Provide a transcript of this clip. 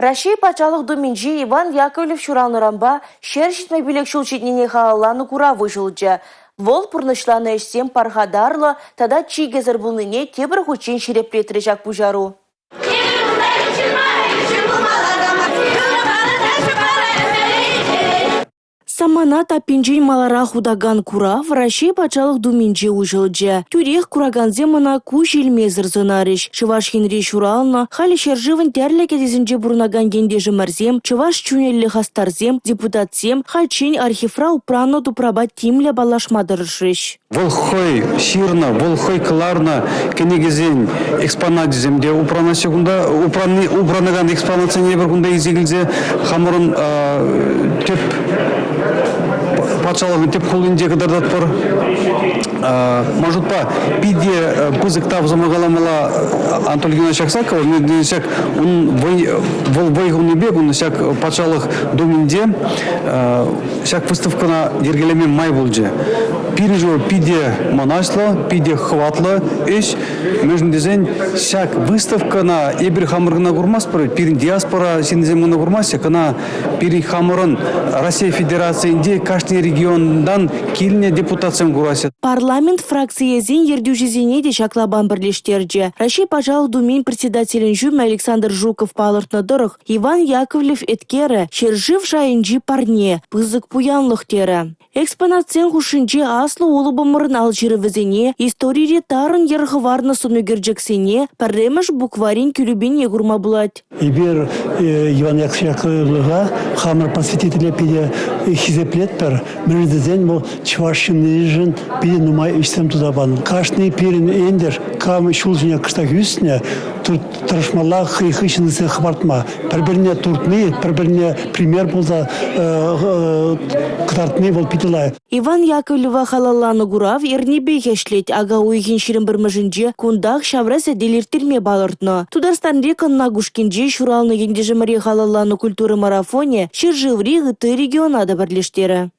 Россия пачалық думенжи Иван Яковлев шуралнырамба шершітме билек шулчетнене халаланы кура выжылча. Вол пұрнышланы эшсем пархадарлы, тада чигезір бұлныне тебір хучин шереплетірежак бұжару. Самана тапинжин малара худаган кура в России пачалық думенжи ужылча. Тюрех кураганзе мана куш илмезір зынарыш. Чываш хенри шурална, хали шержывын терлеке дезінже бұрнаган гендежі мәрзем, чываш чунелі хастарзем, депутатсем, хальчин архифра упрано тупраба тимле балашмадырышыш. Волхой ширна, волхой кыларна, кенегезен экспонат земде упрана секунда, упранаган экспонацияне бір күнде изегілзе хамырын төп патшалығын теп қолынде кыдырдат бар. Может па, пиде пызык тав замагаламала Антольгина Шаксакова, несек он войгуны бег, он сяк патшалық доминде, сяк выставкана ергелемен май болжы. Пиржо пиде монашла, пиде хватла, эш, между дизайн сяк выставкана эбир хамыргына гурмас пары, пирин диаспора синземына гурмас, кана пирин хамырын Россия Федерациясында каждый региондан килне депутациям гурасет. Парламент фракциязин ердюжизине де шаклабан бірлештерже. Россия пачалық думен председателін жүм Александр Жуков палыртны дұрық, Иван Яковлев эткері, шержив жайынжи парне, пызык пуянлық тері. Экспонациен хушинче аслы олыбымырын алжирывізіне, истории тарын ерғыварны сонугерджексене, парремыш букварин күлюбен егурма булать. Ибер Иван Яковлевға хамыр посвятителя пиде хизеплетпер, мірдізен бұл чвашшыны жын пиде нумай үстем тудабан. Кашны пирин эндер, кам шулжыня кыштак үстіне, тұрышмалла хыйхышынысы хабартма. Пәрбіріне туртны, пәрбіріне пример болса кытартны бол питылай. Иван Яковлева халалланы гурав ернебе ешлет, ага уйген ширин бірміжінже кундақ шаврасы делиртірме балыртны. Тударстан рекон нагушкинже шуралны ендежі мари халалланы культуры марафоне шерживри ғыты регионада бірлештері.